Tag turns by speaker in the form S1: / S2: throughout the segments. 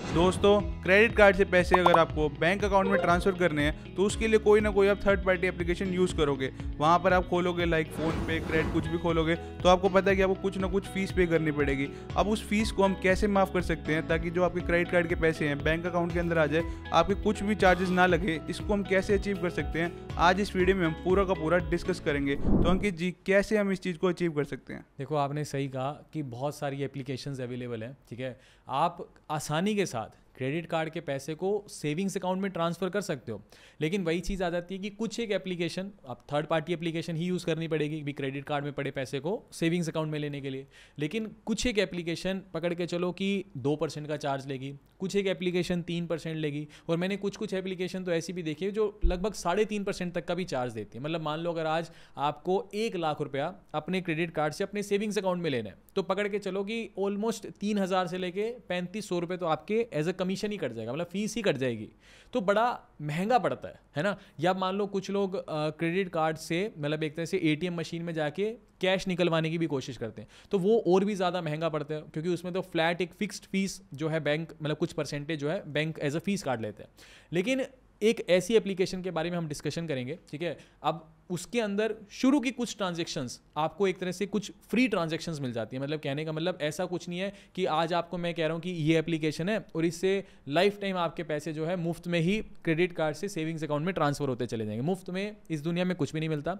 S1: दोस्तों, credit card से पैसे अगर आपको बैंक अकाउंट में ट्रांसफ़र करने हैं तो उसके लिए कोई ना कोई आप थर्ड पार्टी एप्लीकेशन यूज़ करोगे। वहाँ पर आप खोलोगे लाइक फ़ोनपे, क्रेडिट कुछ भी खोलोगे तो आपको पता है कि आपको कुछ ना कुछ फ़ीस पे करनी पड़ेगी। अब उस फ़ीस को हम कैसे माफ़ कर सकते हैं ताकि जो आपके क्रेडिट कार्ड के पैसे हैं बैंक अकाउंट के अंदर आ जाए, आपके कुछ भी चार्जेस ना लगे, इसको हम कैसे अचीव कर सकते हैं, आज इस वीडियो में हम पूरा का पूरा डिस्कस करेंगे। तो अंकित जी, कैसे हम इस चीज़ को अचीव कर सकते हैं?
S2: देखो, आपने सही कहा कि बहुत सारी एप्लीकेशंस अवेलेबल हैं, ठीक है। आप आसानी के साथ क्रेडिट कार्ड के पैसे को सेविंग्स अकाउंट में ट्रांसफ़र कर सकते हो, लेकिन वही चीज़ आ जाती है कि कुछ एक एप्लीकेशन आप थर्ड पार्टी एप्लीकेशन ही यूज़ करनी पड़ेगी भी क्रेडिट कार्ड में पड़े पैसे को सेविंग्स अकाउंट में लेने के लिए। लेकिन कुछ एक एप्लीकेशन पकड़ के चलो कि 2% का चार्ज लेगी, कुछ एक एप्लीकेशन 3% लेगी, और मैंने कुछ एप्लीकेशन तो ऐसी भी देखी है जो लगभग 3.5% तक का भी चार्ज देती है। मतलब मान लो अगर आज आपको 1 लाख रुपया अपने क्रेडिट कार्ड से अपने सेविंग्स अकाउंट में लेना है तो पकड़ के चलो कि ऑलमोस्ट 3,000 से लेके 3,500 रुपये तो आपके एज अ कमीशन ही कट जाएगा, मतलब फीस ही कट जाएगी। तो बड़ा महंगा पड़ता है ना। या मान लो कुछ लोग क्रेडिट कार्ड से मतलब एक तरह से एटीएम मशीन में जाके कैश निकलवाने की भी कोशिश करते हैं, तो वो और भी ज़्यादा महंगा पड़ता है, क्योंकि उसमें तो फ्लैट एक फिक्स्ड फीस जो है बैंक मतलब कुछ परसेंटेज जो है बैंक एज अ फीस काट लेते हैं। लेकिन एक ऐसी एप्लीकेशन के बारे में हम डिस्कशन करेंगे, ठीक है। अब उसके अंदर शुरू की कुछ ट्रांजैक्शंस आपको एक तरह से कुछ फ्री ट्रांजैक्शंस मिल जाती है। मतलब कहने का मतलब ऐसा कुछ नहीं है कि आज आपको मैं कह रहा हूँ कि ये एप्लीकेशन है और इससे लाइफ टाइम आपके पैसे जो है मुफ्त में ही क्रेडिट कार्ड से सेविंग्स अकाउंट में ट्रांसफर होते चले जाएंगे। मुफ्त में इस दुनिया में कुछ भी नहीं मिलता।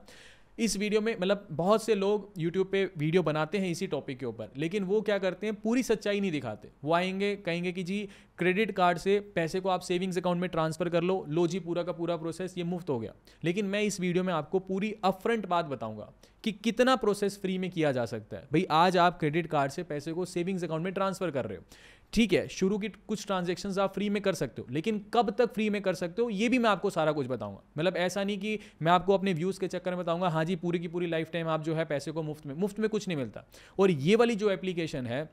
S2: इस वीडियो में मतलब बहुत से लोग YouTube पे वीडियो बनाते हैं इसी टॉपिक के ऊपर, लेकिन वो क्या करते हैं, पूरी सच्चाई नहीं दिखाते। वो आएंगे कहेंगे कि जी क्रेडिट कार्ड से पैसे को आप सेविंग्स अकाउंट में ट्रांसफ़र कर लो जी पूरा का पूरा प्रोसेस ये मुफ्त हो गया। लेकिन मैं इस वीडियो में आपको पूरी अपफ्रंट बात बताऊंगा कि कितना प्रोसेस फ्री में किया जा सकता है। भाई आज आप क्रेडिट कार्ड से पैसे को सेविंग्स अकाउंट में ट्रांसफ़र कर रहे हो, ठीक है, शुरू की कुछ ट्रांजैक्शंस आप फ्री में कर सकते हो, लेकिन कब तक फ्री में कर सकते हो ये भी मैं आपको सारा कुछ बताऊंगा। मतलब ऐसा नहीं कि मैं आपको अपने व्यूज़ के चक्कर में बताऊंगा हाँ जी पूरी की पूरी लाइफ टाइम आप जो है पैसे को मुफ्त में कुछ नहीं मिलता। और ये वाली जो एप्लीकेशन है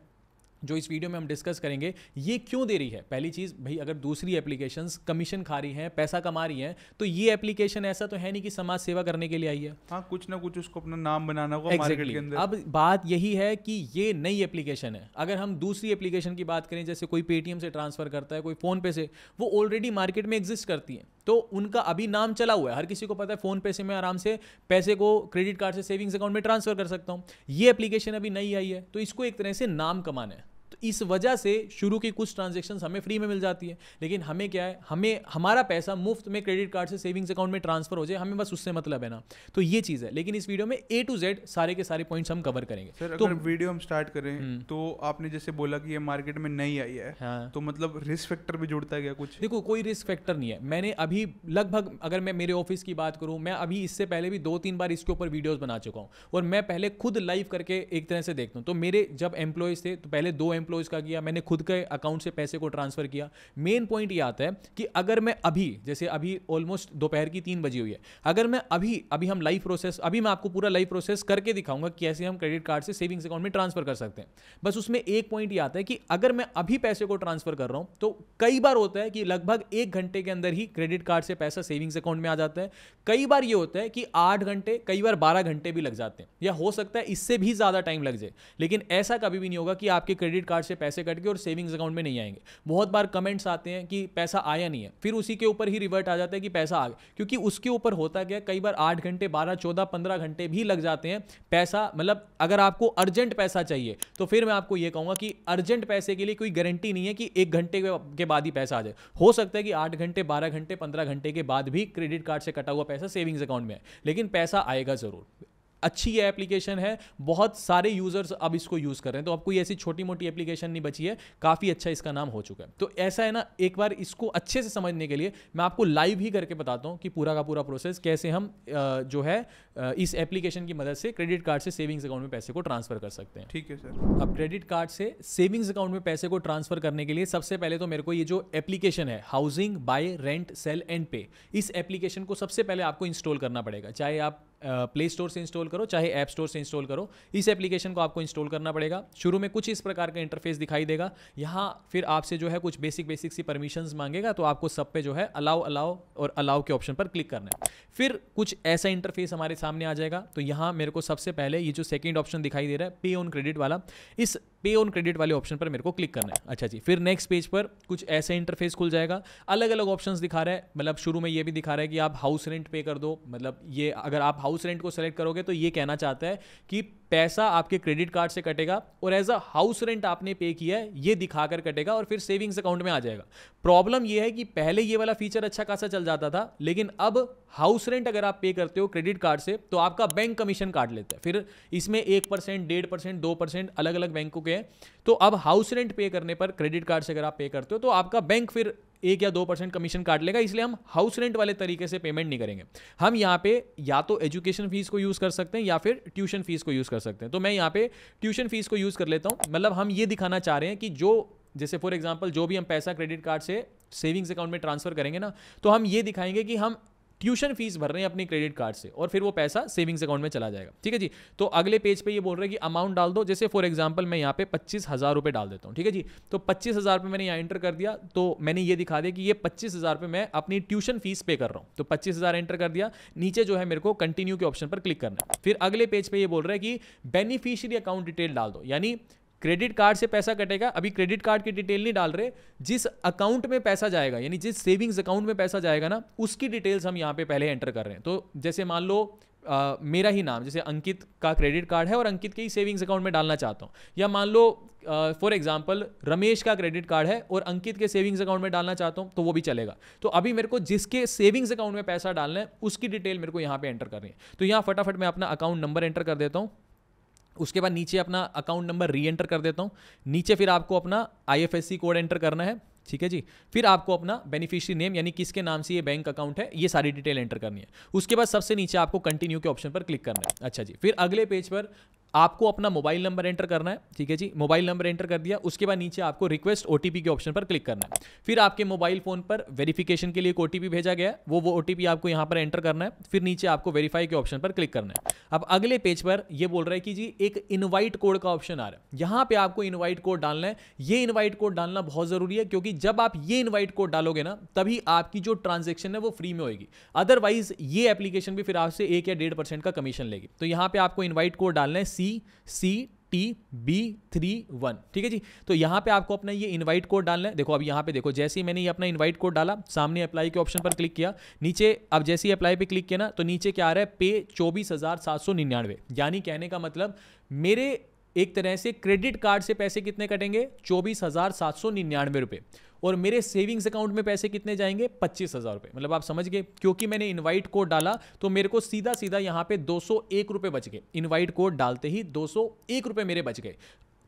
S2: जो इस वीडियो में हम डिस्कस करेंगे ये क्यों दे रही है। पहली चीज़, भाई अगर दूसरी एप्लीकेशंस कमीशन खा रही हैं, पैसा कमा रही हैं, तो ये एप्लीकेशन ऐसा तो है नहीं कि समाज सेवा करने के लिए आई है।
S1: हाँ, कुछ ना कुछ उसको अपना नाम बनाना होगा मार्केट के अंदर।
S2: अब बात यही है कि ये नई एप्लीकेशन है। अगर हम दूसरी एप्लीकेशन की बात करें, जैसे कोई पेटीएम से ट्रांसफ़र करता है, कोई फ़ोनपे से, वो ऑलरेडी मार्केट में एग्जिस्ट करती हैं, तो उनका अभी नाम चला हुआ है। हर किसी को पता है फ़ोनपे से मैं आराम से पैसे को क्रेडिट कार्ड से सेविंग्स अकाउंट में ट्रांसफ़र कर सकता हूँ। ये एप्लीकेशन अभी नई आई है, तो इसको एक तरह से नाम कमाना है। तो इस वजह से शुरू की कुछ ट्रांजैक्शंस हमें फ्री में मिल जाती है, लेकिन हमें क्या है, हमें हमारा पैसा मुफ्त में क्रेडिट कार्ड से सेविंग्स अकाउंट में ट्रांसफर हो जाए, हमें बस उससे मतलब है ना। तो ये चीज़ है। लेकिन इस वीडियो में A to Z सारे के सारे पॉइंट्स हम कवर करेंगे।
S1: सर,
S2: तो
S1: अगर वीडियो हम स्टार्ट करें तो आपने जैसे बोला कि ये मार्केट में नई आई है,
S2: हाँ,
S1: तो मतलब रिस्क फैक्टर भी जुड़ता है क्या कुछ?
S2: देखो कोई रिस्क फैक्टर नहीं है। मैंने अभी लगभग, अगर मैं मेरे ऑफिस की बात करूं, मैं अभी इससे पहले भी 2-3 बार इसके ऊपर वीडियोस बना चुका हूं, और मैं पहले खुद लाइव करके एक तरह से देखता हूं। तो मेरे जब एम्प्लॉयज़ थे तो पहले 2 एम्प्लॉयज़ का किया, मैंने खुद के अकाउंट से पैसे को ट्रांसफर किया। मेन पॉइंट ये आता है कि अगर मैं अभी, जैसे अभी ऑलमोस्ट दोपहर की 3 बजी हुई है, अगर मैं अभी हम लाइव प्रोसेस, अभी मैं आपको पूरा लाइव प्रोसेस करके दिखाऊंगा कि कैसे हम क्रेडिट कार्ड से सेविंग्स अकाउंट में ट्रांसफर कर सकते हैं। बस उसमें एक पॉइंट ये आता है कि अगर मैं अभी पैसे को ट्रांसफर कर रहा हूं तो कई बार होता है कि लगभग 1 घंटे के अंदर ही क्रेडिट कार्ड से पैसा सेविंग्स अकाउंट में आ जाता है। कई बार ये होता है कि 8 घंटे, कई बार 12 घंटे भी लग जाते हैं, या हो सकता है इससे भी ज्यादा टाइम लग जाए। लेकिन ऐसा कभी भी नहीं होगा कि आपके क्रेडिट कार्ड से पैसे कट के और सेविंग्स अकाउंट में नहीं आएंगे। बहुत बार कमेंट्स आते हैं कि पैसा आया नहीं है, फिर उसी के ऊपर ही रिवर्ट आ जाता है कि पैसा आ गया, क्योंकि उसके ऊपर होता क्या, कई बार 8 घंटे, 12, 14, 15 घंटे भी लग जाते हैं पैसा। मतलब अगर आपको अर्जेंट पैसा चाहिए तो फिर मैं आपको यह कहूंगा कि अर्जेंट पैसे के लिए कोई गारंटी नहीं है कि 1 घंटे के बाद ही पैसा आ जाए। हो सकता है कि 8 घंटे, 12 घंटे, 15 घंटे के बाद भी क्रेडिट कार्ड से कटा हुआ पैसा सेविंग्स अकाउंट में है, लेकिन पैसा आएगा जरूर। अच्छी ये एप्लीकेशन है, बहुत सारे यूजर्स अब इसको यूज कर रहे हैं, तो अब कोई ऐसी छोटी मोटी एप्लीकेशन नहीं बची है, काफी अच्छा इसका नाम हो चुका है। तो ऐसा है ना, एक बार इसको अच्छे से समझने के लिए मैं आपको लाइव ही करके बताता हूं कि पूरा का पूरा प्रोसेस कैसे हम जो है इस एप्लीकेशन की मदद से क्रेडिट कार्ड से सेविंग्स अकाउंट में पैसे को ट्रांसफर कर सकते हैं।
S1: ठीक है सर।
S2: अब क्रेडिट कार्ड से सेविंग्स अकाउंट में पैसे को ट्रांसफर करने के लिए सबसे पहले तो मेरे को ये जो एप्लीकेशन है housing buy rent sell and pay, इस एप्लीकेशन को सबसे पहले आपको इंस्टॉल करना पड़ेगा। चाहे आप प्ले स्टोर से इंस्टॉल करो, चाहे ऐप स्टोर से इंस्टॉल करो, इस एप्लीकेशन को आपको इंस्टॉल करना पड़ेगा। शुरू में कुछ इस प्रकार का इंटरफेस दिखाई देगा। यहाँ फिर आपसे जो है कुछ बेसिक सी परमिशंस मांगेगा, तो आपको सब पे जो है अलाउ और अलाउ के ऑप्शन पर क्लिक करना है। फिर कुछ ऐसा इंटरफेस हमारे सामने आ जाएगा। तो यहाँ मेरे को सबसे पहले ये जो सेकंड ऑप्शन दिखाई दे रहा है पे ऑन क्रेडिट वाला, इस पे ऑन क्रेडिट वाले ऑप्शन पर मेरे को क्लिक करना है। अच्छा जी, फिर नेक्स्ट पेज पर कुछ ऐसे इंटरफेस खुल जाएगा, अलग अलग ऑप्शंस दिखा रहा है। मतलब शुरू में ये भी दिखा रहा है कि आप हाउस रेंट पे कर दो, मतलब ये अगर आप हाउस रेंट को सेलेक्ट करोगे तो ये कहना चाहता है कि पैसा आपके क्रेडिट कार्ड से कटेगा और एज अ हाउस रेंट आपने पे किया है ये दिखाकर कटेगा और फिर सेविंग्स अकाउंट में आ जाएगा। प्रॉब्लम ये है कि पहले ये वाला फीचर अच्छा खासा चल जाता था, लेकिन अब हाउस रेंट अगर आप पे करते हो क्रेडिट कार्ड से तो आपका बैंक कमीशन काट लेता है। फिर इसमें 1%, 1.5%, 2% अलग अलग बैंकों के हैं। तो अब हाउस रेंट पे करने पर क्रेडिट कार्ड से अगर आप पे करते हो तो आपका बैंक फिर 1 या 2% कमीशन काट लेगा, इसलिए हम हाउस रेंट वाले तरीके से पेमेंट नहीं करेंगे। हम यहाँ पे या तो एजुकेशन फीस को यूज़ कर सकते हैं या फिर ट्यूशन फीस को यूज़ कर सकते हैं। तो मैं यहाँ पे ट्यूशन फीस को यूज़ कर लेता हूँ। मतलब हम ये दिखाना चाह रहे हैं कि जो जैसे फॉर एग्जांपल जो भी हम पैसा क्रेडिट कार्ड से सेविंग्स अकाउंट में ट्रांसफर करेंगे ना, तो हम ये दिखाएंगे कि हम ट्यूशन फीस भर रहे हैं अपनी क्रेडिट कार्ड से और फिर वो पैसा सेविंग्स अकाउंट में चला जाएगा। ठीक है जी। तो अगले पेज पे ये बोल रहे हैं कि अमाउंट डाल दो। जैसे फॉर एग्जांपल मैं यहाँ पे 25,000 रुपये डाल देता हूँ। ठीक है जी। तो 25,000 रुपये मैंने यहाँ एंटर कर दिया, तो मैंने ये दिखा दिया कि ये 25,000 रुपये मैं अपनी ट्यूशन फीस पे कर रहा हूँ। तो 25,000 एंटर कर दिया, नीचे जो है मेरे को कंटिन्यू के ऑप्शन पर क्लिक करना है। फिर अगले पेज पे ये बोल रहा है कि बेनिफिशियरी अकाउंट डिटेल डाल दो, यानी क्रेडिट कार्ड से पैसा कटेगा। अभी क्रेडिट कार्ड की डिटेल नहीं डाल रहे, जिस अकाउंट में पैसा जाएगा यानी जिस सेविंग्स अकाउंट में पैसा जाएगा ना, उसकी डिटेल्स हम यहाँ पे पहले एंटर कर रहे हैं। तो जैसे मान लो मेरा ही नाम, जैसे अंकित का क्रेडिट कार्ड है और अंकित के ही सेविंग्स अकाउंट में डालना चाहता हूँ, या मान लो फॉर एग्जांपल रमेश का क्रेडिट कार्ड है और अंकित के सेविंग्स अकाउंट में डालना चाहता हूँ, तो वो भी चलेगा। तो अभी मेरे को जिसके सेविंग्स अकाउंट में पैसा डालना है उसकी डिटेल मेरे को यहाँ पे एंटर करनी है। तो यहाँ फटाफट मैं अपना अकाउंट नंबर एंटर कर देता हूँ। उसके बाद नीचे अपना अकाउंट नंबर री एंटर कर देता हूँ। नीचे फिर आपको अपना IFSC कोड एंटर करना है। ठीक है जी। फिर आपको अपना बेनिफिशियरी नेम यानी किसके नाम से ये बैंक अकाउंट है ये सारी डिटेल एंटर करनी है। उसके बाद सबसे नीचे आपको कंटिन्यू के ऑप्शन पर क्लिक करना है। अच्छा जी। फिर अगले पेज पर आपको अपना मोबाइल नंबर एंटर करना है। ठीक है जी। मोबाइल नंबर एंटर कर दिया। उसके बाद नीचे आपको रिक्वेस्ट OTP के ऑप्शन पर क्लिक करना है। फिर आपके मोबाइल फोन पर वेरिफिकेशन के लिए एक OTP भेजा गया है, वो OTP आपको यहाँ पर एंटर करना है। फिर नीचे आपको वेरीफाई के ऑप्शन पर क्लिक करना है। अब अगले पेज पर ये बोल रहा है कि जी एक इनवाइट कोड का ऑप्शन आ रहा है, यहाँ पे आपको इनवाइट कोड डालना है। ये इनवाइट कोड डालना बहुत जरूरी है, क्योंकि जब आप ये इनवाइट कोड डालोगे ना तभी आपकी जो ट्रांजेक्शन है वो फ्री में होगी। अदरवाइज ये एप्लीकेशन भी फिर आपसे 1 या 1.5% का कमीशन लेगी। तो यहाँ पे आपको इनवाइट कोड डालना है CCTB31। ठीक है जी। तो यहाँ पे आपको अपना ये इनवाइट कोड डालना है। देखो अब यहाँ पे देखो, जैसे ही मैंने ये अपना इनवाइट कोड डाला, सामने अप्लाई के ऑप्शन पर क्लिक किया, नीचे अब जैसे ही अप्लाई पे क्लिक किया ना, तो नीचे क्या आ रहा है, पे 24,799। यानी कहने का मतलब मेरे एक तरह से क्रेडिट कार्ड से पैसे कितने कटेंगे, 24,799 रुपये, और मेरे सेविंग्स अकाउंट में पैसे कितने जाएंगे, 25,000 रुपये। मतलब आप समझ गए, क्योंकि मैंने इनवाइट कोड डाला तो मेरे को सीधा सीधा यहाँ पे 201 रुपये बच गए। इनवाइट कोड डालते ही 201 रुपये मेरे बच गए।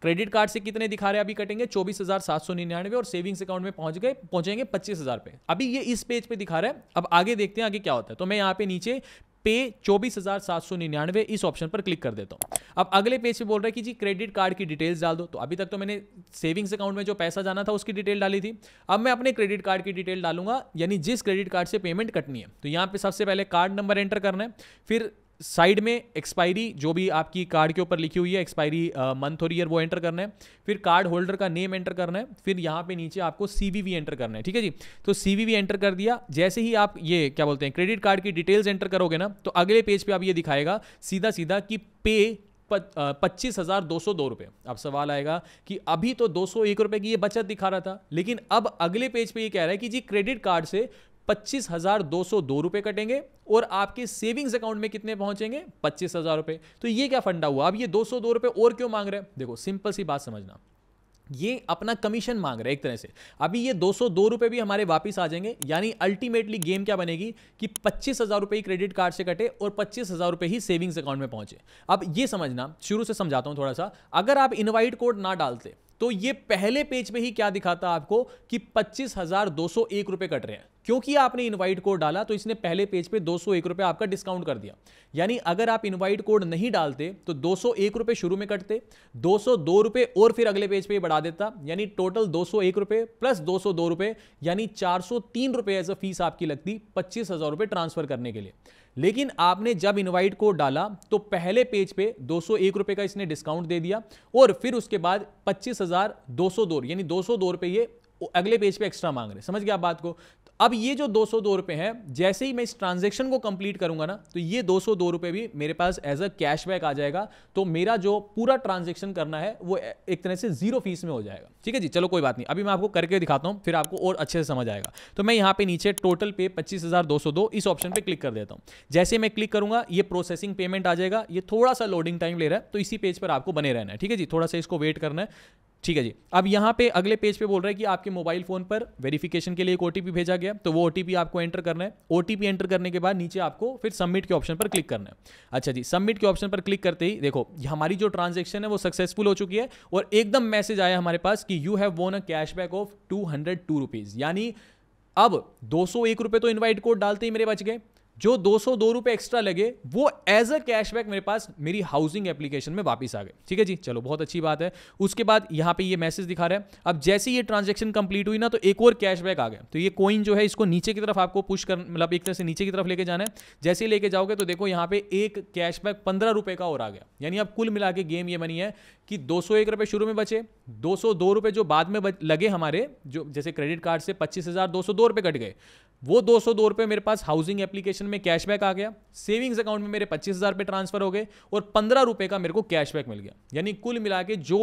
S2: क्रेडिट कार्ड से कितने दिखा रहे हैं अभी कटेंगे, 24,799, और सेविंग्स अकाउंट में पहुंचेंगे 25,000 रुपये। अभी ये इस पेज पे दिखा रहा है। अब आगे देखते हैं आगे क्या होता है। तो मैं यहाँ पे नीचे पे 24,799 इस ऑप्शन पर क्लिक कर देता हूं। अब अगले पेज पे बोल रहा है कि जी क्रेडिट कार्ड की डिटेल्स डाल दो। तो अभी तक तो मैंने सेविंग्स अकाउंट में जो पैसा जाना था उसकी डिटेल डाली थी। अब मैं अपने क्रेडिट कार्ड की डिटेल डालूंगा, यानी जिस क्रेडिट कार्ड से पेमेंट कटनी है। तो यहाँ पे सबसे पहले कार्ड नंबर एंटर करना है। फिर साइड में एक्सपायरी जो भी आपकी कार्ड के ऊपर लिखी हुई है, एक्सपायरी मंथ और ईयर, वो एंटर करना है। फिर कार्ड होल्डर का नेम एंटर करना है। फिर यहाँ पे नीचे आपको CVV एंटर करना है। ठीक है जी। तो CVV एंटर कर दिया। जैसे ही आप ये क्या बोलते हैं क्रेडिट कार्ड की डिटेल्स एंटर करोगे ना, तो अगले पेज पे आप ये दिखाएगा सीधा सीधा कि पे 25,202 रुपये। अब सवाल आएगा कि अभी तो 201 रुपये की ये बचत दिखा रहा था, लेकिन अब अगले पेज पे ये कह रहा है कि जी क्रेडिट कार्ड से 25,202 रुपये कटेंगे और आपके सेविंग्स अकाउंट में कितने पहुंचेंगे, 25,000 रुपये। तो ये क्या फंडा हुआ, अब ये 202 रुपये और क्यों मांग रहे हैं। देखो सिंपल सी बात समझना, ये अपना कमीशन मांग रहे हैं एक तरह से। अभी ये 202 रुपये भी हमारे वापस आ जाएंगे, यानी अल्टीमेटली गेम क्या बनेगी कि 25,000 रुपये क्रेडिट कार्ड से कटे और 25,000 रुपये ही सेविंग्स अकाउंट में पहुंचे। अब ये समझना, शुरू से समझाता हूं थोड़ा सा। अगर आप इनवाइट कोड ना डालते तो ये पहले पेज पे ही क्या दिखाता आपको कि 25,201 रुपये कट रहे हैं। क्योंकि आपने इनवाइट कोड डाला तो इसने पहले पेज पे 201 रुपये आपका डिस्काउंट कर दिया। यानी अगर आप इनवाइट कोड नहीं डालते तो 201 रुपये शुरू में कटते, 202 रुपये और फिर अगले पेज पे बढ़ा देता, यानी टोटल 201 रुपये प्लस 202 रुपये, यानी 403 रुपये एज अ फीस आपकी लगती 25,000 रुपये ट्रांसफर करने के लिए। लेकिन आपने जब इनवाइट कोड डाला तो पहले पेज पे 201 रुपये का इसने डिस्काउंट दे दिया, और फिर उसके बाद 25,202 यानी 202 रुपये ये अगले पेज पे एक्स्ट्रा मांग रहे। समझ गया आप बात को। तो अब ये जो 202 रुपये है, जैसे ही मैं इस ट्रांजेक्शन को कंप्लीट करूंगा ना, तो ये 202 रुपये भी मेरे पास एज अ कैशबैक आ जाएगा। तो मेरा जो पूरा ट्रांजेक्शन करना है वो एक तरह से 0 फीस में हो जाएगा। ठीक है जी, चलो कोई बात नहीं, अभी मैं आपको करके दिखाता हूं, फिर आपको और अच्छे से समझ आएगा। तो मैं यहाँ पे नीचे टोटल पे 25,202 इस ऑप्शन पे क्लिक कर देता हूँ। जैसे मैं क्लिक करूंगा ये प्रोसेसिंग पेमेंट आ जाएगा। ये थोड़ा सा लोडिंग टाइम ले रहा है, तो इसी पेज पर आपको बने रहना है। ठीक है जी, थोड़ा सा इसको वेट करना है। ठीक है जी, अब यहाँ पे अगले पेज पे बोल रहा है कि आपके मोबाइल फोन पर वेरिफिकेशन के लिए एक ओटीपी भेजा गया, तो वो ओटीपी आपको एंटर करना है। ओटीपी एंटर करने के बाद नीचे आपको फिर सबमिट के ऑप्शन पर क्लिक करना है। अच्छा जी, सबमिट के ऑप्शन पर क्लिक करते ही देखो हमारी जो ट्रांजेक्शन है वो सक्सेसफुल हो चुकी है और एकदम मैसेज आया हमारे पास कि यू हैव वोन अ कैशबैक ऑफ 202 रुपीज। यानी अब 201 रुपये तो इन्वाइट कोड डालते ही मेरे बच गए, जो 202 रुपये एक्स्ट्रा लगे वो एज अ कैशबैक मेरे पास मेरी हाउसिंग एप्लीकेशन में वापस आ गए। ठीक है जी, चलो बहुत अच्छी बात है। उसके बाद यहाँ पे ये मैसेज दिखा रहा है, अब जैसे ये ट्रांजैक्शन कंप्लीट हुई ना तो एक और कैशबैक आ गया। तो ये कॉइन जो है इसको नीचे की तरफ आपको पुश कर, मतलब एक तरह से नीचे की तरफ लेके जाना है। जैसे ही लेके जाओगे तो देखो यहाँ पे एक कैशबैक 15 रुपये का और आ गया। यानी अब कुल मिला के गेम ये बनी है कि 201 रुपये शुरू में बचे, 202 रुपये जो बाद में लगे हमारे, जो जैसे क्रेडिट कार्ड से 25,202 रुपये कट गए, वो 202 रुपये मेरे पास हाउसिंग एप्लीकेशन में कैशबैक आ गया। सेविंग्स अकाउंट में मेरे 25,000 रुपये ट्रांसफर हो गए और 15 रुपये का मेरे को कैशबैक मिल गया। यानी कुल मिला के जो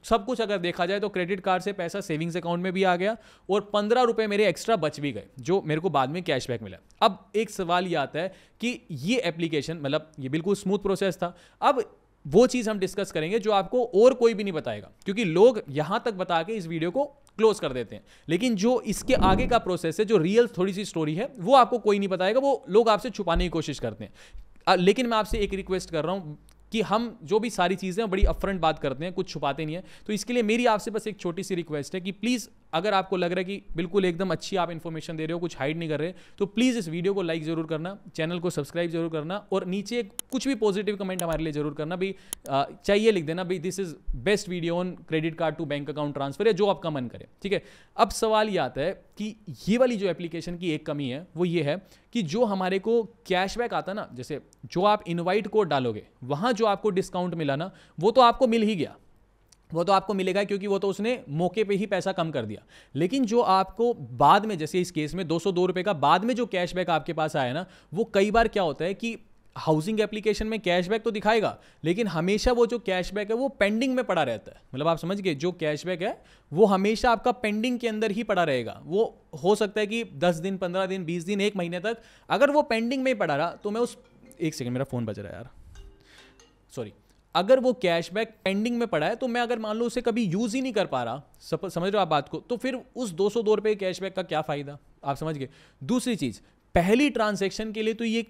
S2: सब कुछ अगर देखा जाए तो क्रेडिट कार्ड से पैसा सेविंग्स अकाउंट में भी आ गया और 15 रुपये मेरे एक्स्ट्रा बच भी गए, जो मेरे को बाद में कैशबैक मिला। अब एक सवाल ये आता है कि ये एप्लीकेशन, मतलब ये बिल्कुल स्मूथ प्रोसेस था। अब वो चीज़ हम डिस्कस करेंगे जो आपको और कोई भी नहीं बताएगा, क्योंकि लोग यहां तक बता के इस वीडियो को क्लोज कर देते हैं, लेकिन जो इसके आगे का प्रोसेस है, जो रियल थोड़ी सी स्टोरी है, वो आपको कोई नहीं बताएगा। वो लोग आपसे छुपाने की कोशिश करते हैं। लेकिन मैं आपसे एक रिक्वेस्ट कर रहा हूं कि हम जो भी सारी चीज़ें हैं बड़ी अपफ्रंट बात करते हैं, कुछ छुपाते नहीं है। तो इसके लिए मेरी आपसे बस एक छोटी सी रिक्वेस्ट है कि प्लीज़ अगर आपको लग रहा है कि बिल्कुल एकदम अच्छी आप इन्फॉर्मेशन दे रहे हो, कुछ हाइड नहीं कर रहे, तो प्लीज़ इस वीडियो को लाइक ज़रूर करना, चैनल को सब्सक्राइब जरूर करना और नीचे कुछ भी पॉजिटिव कमेंट हमारे लिए ज़रूर करना। भाई चाहिए लिख देना भाई this is best video on credit card to bank account transfer, या जो आपका मन करे। ठीक है, अब सवाल ये आता है कि ये वाली जो एप्लीकेशन की एक कमी है वो ये है कि जो हमारे को कैशबैक आता ना, जैसे जो आप इनवाइट कोड डालोगे वहाँ जो आपको डिस्काउंट मिला ना, वो तो आपको मिल ही गया, वो तो आपको मिलेगा क्योंकि वो तो उसने मौके पे ही पैसा कम कर दिया। लेकिन जो आपको बाद में, जैसे इस केस में 202 रुपये का बाद में जो कैशबैक आपके पास आया ना, वो कई बार क्या होता है कि हाउसिंग एप्लीकेशन में कैशबैक तो दिखाएगा, लेकिन हमेशा वो जो कैशबैक है वो पेंडिंग में पड़ा रहता है। मतलब आप समझ गए, जो कैशबैक है वो हमेशा आपका पेंडिंग के अंदर ही पड़ा रहेगा। वो हो सकता है कि 10 दिन, 15 दिन, 20 दिन, 1 महीने तक अगर वो पेंडिंग में ही पड़ा रहा तो मैं उस, एक सेकेंड मेरा फ़ोन बज रहा है यार, सॉरी, अगर वो कैशबैक पेंडिंग में पड़ा है तो मैं अगर मान लो उसे कभी यूज़ ही नहीं कर पा रहा, समझ रहे हो आप बात को, तो फिर उस 202 रुपये कैशबैक का क्या फ़ायदा, आप समझ गए। दूसरी चीज़, पहली ट्रांजैक्शन के लिए तो ये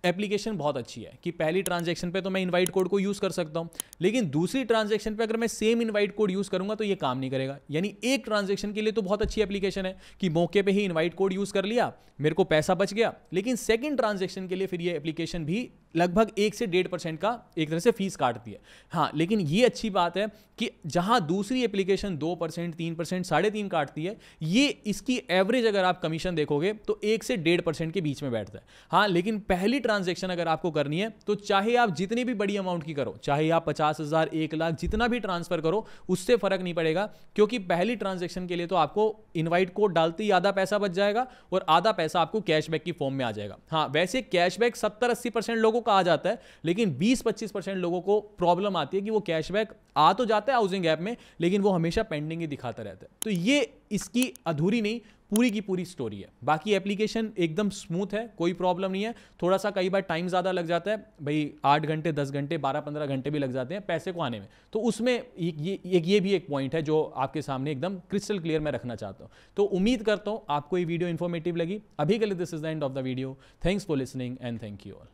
S2: एप्लीकेशन बहुत अच्छी है कि पहली ट्रांजैक्शन पे तो मैं इनवाइट कोड को यूज़ कर सकता हूं, लेकिन दूसरी ट्रांजैक्शन पे अगर मैं सेम इनवाइट कोड यूज़ करूंगा तो ये काम नहीं करेगा। यानी एक ट्रांजैक्शन के लिए तो बहुत अच्छी एप्लीकेशन है कि मौके पे ही इनवाइट कोड यूज़ कर लिया, मेरे को पैसा बच गया, लेकिन सेकंड ट्रांजैक्शन के लिए फिर ये एप्लीकेशन भी लगभग 1 से 1.5% का एक तरह से फीस काटती है। हाँ, लेकिन ये अच्छी बात है कि जहां दूसरी एप्लीकेशन 2%, 3%, 3.5% काटती है, ये इसकी एवरेज अगर आप कमीशन देखोगे तो 1 से 1.5% के बीच में बैठता है। हाँ, लेकिन पहली ट्रांजैक्शन अगर आपको करनी है तो चाहे आप जितनी भी बड़ी अमाउंट की करो, चाहे आप 50,000, 1 लाख जितना भी ट्रांसफर करो, उससे फर्क नहीं पड़ेगा, क्योंकि पहली ट्रांजैक्शन के लिए तो आपको इनवाइट कोड डालते ही आधा पैसा बच जाएगा और आधा पैसा आपको कैशबैक की फॉर्म में आ जाएगा। हाँ, वैसे कैशबैक 70-80% लोगों का आ जाता है, लेकिन 20-25% लोगों को प्रॉब्लम आती है कि वो कैशबैक आ तो जाता है हाउसिंग ऐप में, लेकिन वो हमेशा पेंडिंग ही दिखाता रहता है। तो ये इसकी अधूरी नहीं, पूरी की पूरी स्टोरी है। बाकी एप्लीकेशन एकदम स्मूथ है, कोई प्रॉब्लम नहीं है। थोड़ा सा कई बार टाइम ज़्यादा लग जाता है भाई, 8 घंटे, 10 घंटे, 12-15 घंटे भी लग जाते हैं पैसे को आने में, तो उसमें ये भी एक पॉइंट है जो आपके सामने एकदम क्रिस्टल क्लियर मैं रखना चाहता हूँ। तो उम्मीद करता हूँ आपको ये वीडियो इन्फॉर्मेटिव लगी। अभी के लिए this is the end of the video. Thanks for listening and thank you all.